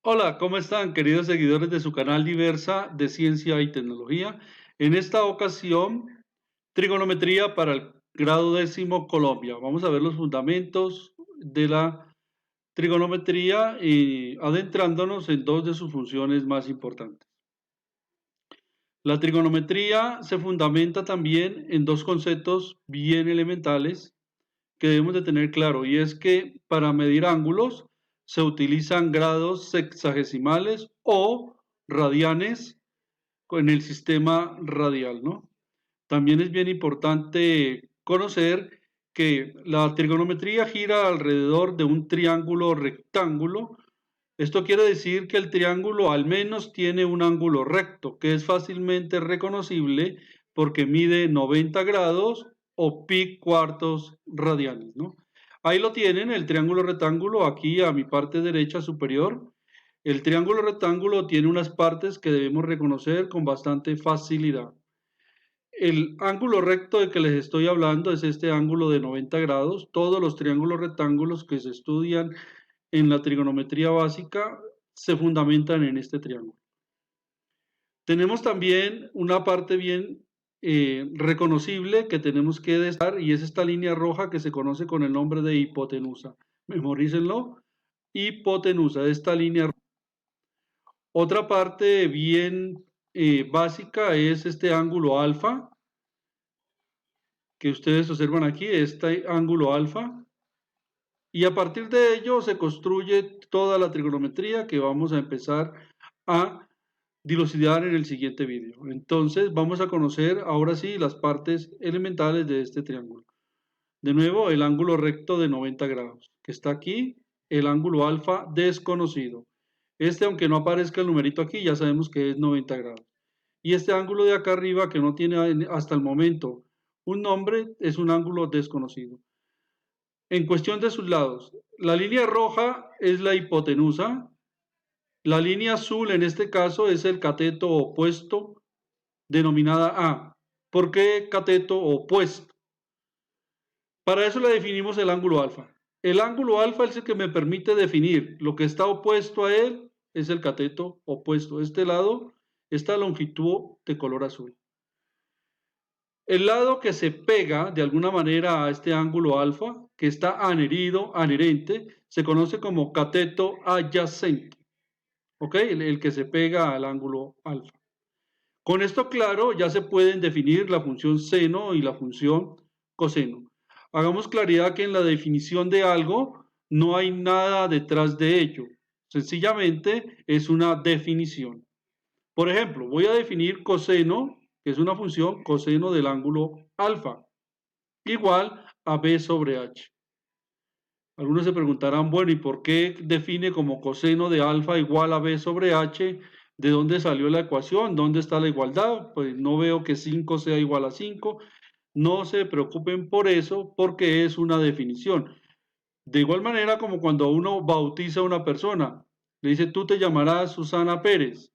Hola, ¿cómo están, queridos seguidores de su canal Diversa de Ciencia y Tecnología? En esta ocasión, trigonometría para el grado décimo Colombia. Vamos a ver los fundamentos de la trigonometría y adentrándonos en dos de sus funciones más importantes. La trigonometría se fundamenta también en dos conceptos bien elementales que debemos de tener claro, y es que para medir ángulos se utilizan grados sexagesimales o radianes en el sistema radial, ¿no? También es bien importante conocer que la trigonometría gira alrededor de un triángulo rectángulo. Esto quiere decir que el triángulo al menos tiene un ángulo recto, que es fácilmente reconocible porque mide 90 grados o pi cuartos radianes, ¿no? Ahí lo tienen, el triángulo rectángulo, aquí a mi parte derecha superior. El triángulo rectángulo tiene unas partes que debemos reconocer con bastante facilidad. El ángulo recto de que les estoy hablando es este ángulo de 90 grados. Todos los triángulos rectángulos que se estudian en la trigonometría básica se fundamentan en este triángulo. Tenemos también una parte bien reconocible que tenemos que destacar y es esta línea roja que se conoce con el nombre de hipotenusa. Memorícenlo, hipotenusa, esta línea roja. Otra parte bien básica es este ángulo alfa, que ustedes observan aquí, este ángulo alfa, y a partir de ello se construye toda la trigonometría que vamos a empezar a dilucidar en el siguiente vídeo. Entonces vamos a conocer ahora sí las partes elementales de este triángulo. De nuevo, el ángulo recto de 90 grados, que está aquí, el ángulo alfa desconocido. Este, aunque no aparezca el numerito aquí, ya sabemos que es 90 grados. Y este ángulo de acá arriba, que no tiene hasta el momento un nombre, es un ángulo desconocido. En cuestión de sus lados, la línea roja es la hipotenusa, la línea azul en este caso es el cateto opuesto, denominada A. ¿Por qué cateto opuesto? Para eso le definimos el ángulo alfa. El ángulo alfa es el que me permite definir lo que está opuesto a él, es el cateto opuesto. Este lado, esta longitud de color azul. El lado que se pega de alguna manera a este ángulo alfa, que está adherente, se conoce como cateto adyacente. ¿Ok? El que se pega al ángulo alfa. Con esto claro, ya se pueden definir la función seno y la función coseno. Hagamos claridad que en la definición de algo no hay nada detrás de ello. Sencillamente es una definición. Por ejemplo, voy a definir coseno, que es una función coseno del ángulo alfa, igual a b sobre h. Algunos se preguntarán, bueno, ¿y por qué define como coseno de alfa igual a b sobre h? ¿De dónde salió la ecuación? ¿Dónde está la igualdad? Pues no veo que 5 sea igual a 5. No se preocupen por eso, porque es una definición. De igual manera como cuando uno bautiza a una persona, le dice, tú te llamarás Susana Pérez.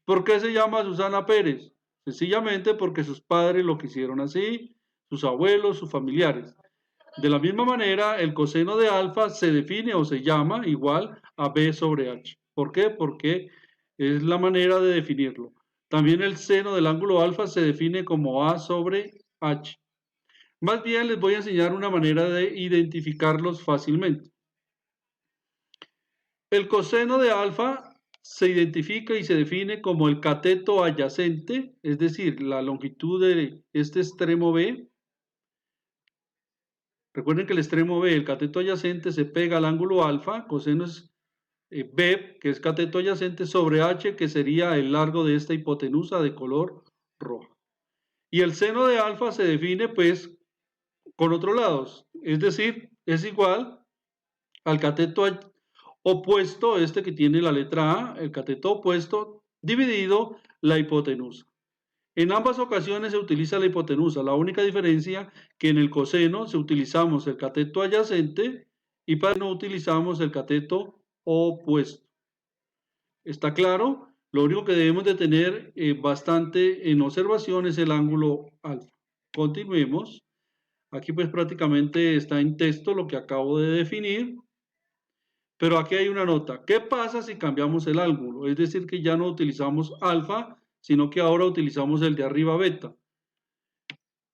¿Por qué se llama Susana Pérez? Sencillamente porque sus padres lo quisieron así, sus abuelos, sus familiares. De la misma manera, el coseno de alfa se define o se llama igual a b sobre h. ¿Por qué? Porque es la manera de definirlo. También el seno del ángulo alfa se define como a sobre h. Más bien les voy a enseñar una manera de identificarlos fácilmente. El coseno de alfa se identifica y se define como el cateto adyacente, es decir, la longitud de este extremo b. Recuerden que el extremo B, el cateto adyacente, se pega al ángulo alfa, coseno es B, que es cateto adyacente, sobre H, que sería el largo de esta hipotenusa de color rojo. Y el seno de alfa se define pues con otros lados, es decir, es igual al cateto opuesto, este que tiene la letra A, el cateto opuesto, dividido la hipotenusa. En ambas ocasiones se utiliza la hipotenusa, la única diferencia que en el coseno se utilizamos el cateto adyacente y para no utilizamos el cateto opuesto. ¿Está claro? Lo único que debemos de tener bastante en observación es el ángulo alfa. Continuemos. Aquí pues prácticamente está en texto lo que acabo de definir. Pero aquí hay una nota. ¿Qué pasa si cambiamos el ángulo? Es decir, que ya no utilizamos alfa, sino que ahora utilizamos el de arriba beta.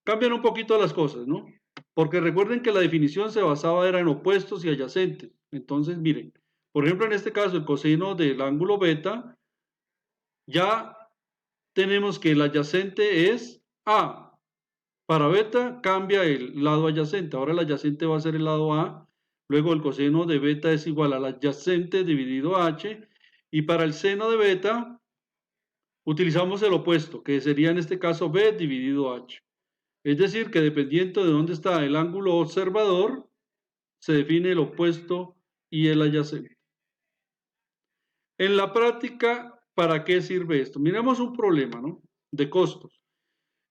Cambian un poquito las cosas, ¿no? Porque recuerden que la definición se basaba era en opuestos y adyacentes. Entonces, miren, por ejemplo, en este caso, el coseno del ángulo beta, ya tenemos que el adyacente es A. Para beta cambia el lado adyacente. Ahora el adyacente va a ser el lado A. Luego el coseno de beta es igual al adyacente dividido H. Y para el seno de beta utilizamos el opuesto, que sería en este caso B dividido H. Es decir, que dependiendo de dónde está el ángulo observador, se define el opuesto y el adyacente. En la práctica, ¿para qué sirve esto? Miremos un problema, ¿no? De costos.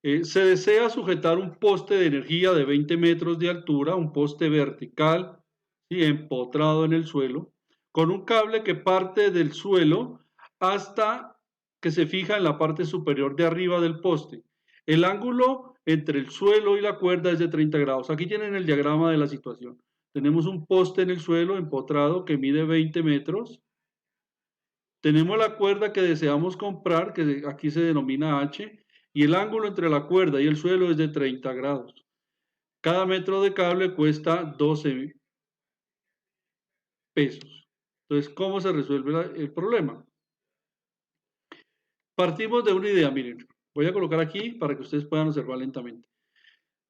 Se desea sujetar un poste de energía de 20 metros de altura, un poste vertical, ¿sí? Empotrado en el suelo, con un cable que parte del suelo hasta que se fija en la parte superior de arriba del poste. El ángulo entre el suelo y la cuerda es de 30 grados. Aquí tienen el diagrama de la situación. Tenemos un poste en el suelo empotrado que mide 20 metros. Tenemos la cuerda que deseamos comprar, que aquí se denomina H, y el ángulo entre la cuerda y el suelo es de 30 grados. Cada metro de cable cuesta 12 pesos. Entonces, ¿cómo se resuelve el problema? Partimos de una idea, miren. Voy a colocar aquí para que ustedes puedan observar lentamente.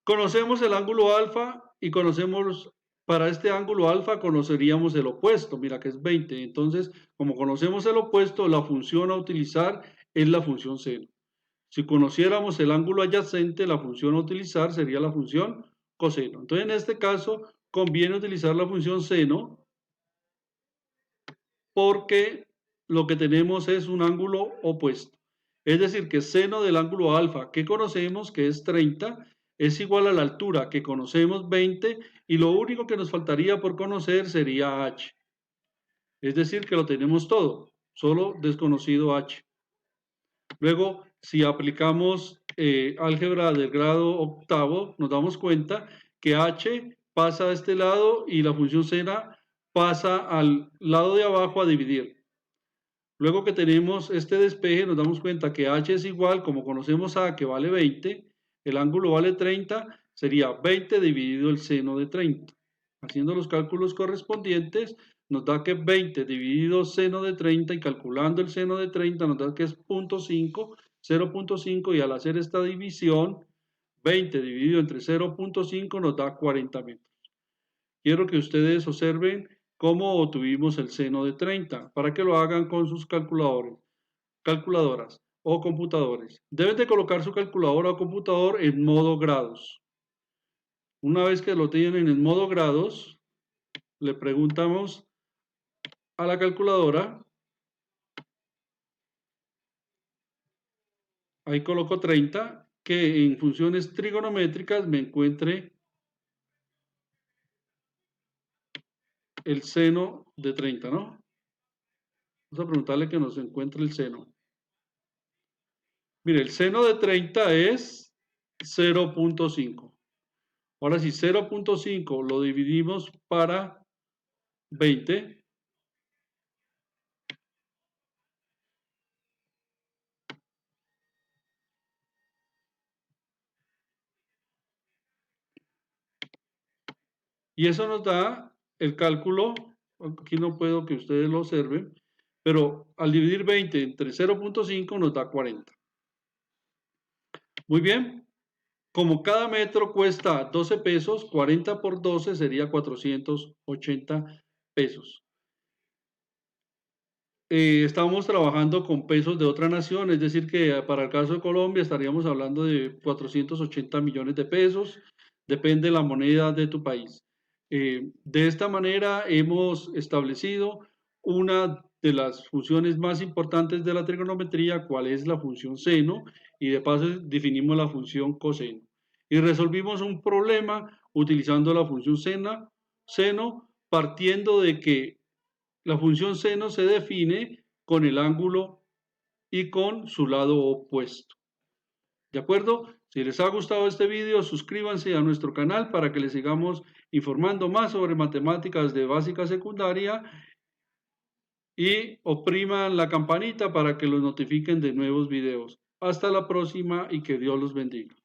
Conocemos el ángulo alfa y conocemos, para este ángulo alfa conoceríamos el opuesto, mira que es 20. Entonces, como conocemos el opuesto, la función a utilizar es la función seno. Si conociéramos el ángulo adyacente, la función a utilizar sería la función coseno. Entonces, en este caso, conviene utilizar la función seno porque lo que tenemos es un ángulo opuesto. Es decir, que seno del ángulo alfa que conocemos, que es 30, es igual a la altura que conocemos 20 y lo único que nos faltaría por conocer sería h. Es decir, que lo tenemos todo, solo desconocido h. Luego, si aplicamos álgebra del grado octavo, nos damos cuenta que h pasa a este lado y la función seno pasa al lado de abajo a dividir. Luego que tenemos este despeje, nos damos cuenta que h es igual, como conocemos a que vale 20, el ángulo vale 30, sería 20 dividido el seno de 30. Haciendo los cálculos correspondientes, nos da que 20 dividido seno de 30 y calculando el seno de 30 nos da que es 0.5, 0.5 y al hacer esta división, 20 dividido entre 0.5 nos da 40 metros. Quiero que ustedes observen cómo obtuvimos el seno de 30 para que lo hagan con sus calculadoras o computadores. Deben de colocar su calculadora o computador en modo grados. Una vez que lo tienen en modo grados, le preguntamos a la calculadora, ahí coloco 30, que en funciones trigonométricas me encuentre el seno de 30, ¿no? Vamos a preguntarle que nos encuentre el seno. Mire, el seno de 30 es 0.5. Ahora si 0.5 lo dividimos para 20, y eso nos da el cálculo, aquí no puedo que ustedes lo observen, pero al dividir 20 entre 0.5 nos da 40. Muy bien, como cada metro cuesta 12 pesos, 40 por 12 sería 480 pesos. Estamos trabajando con pesos de otra nación, es decir que para el caso de Colombia estaríamos hablando de 480 millones de pesos, depende de la moneda de tu país. De esta manera hemos establecido una de las funciones más importantes de la trigonometría, cuál es la función seno, y de paso definimos la función coseno. Y resolvimos un problema utilizando la función seno partiendo de que la función seno se define con el ángulo y con su lado opuesto. ¿De acuerdo? Si les ha gustado este video, suscríbanse a nuestro canal para que les sigamos informando más sobre matemáticas de básica secundaria y opriman la campanita para que los notifiquen de nuevos videos. Hasta la próxima y que Dios los bendiga.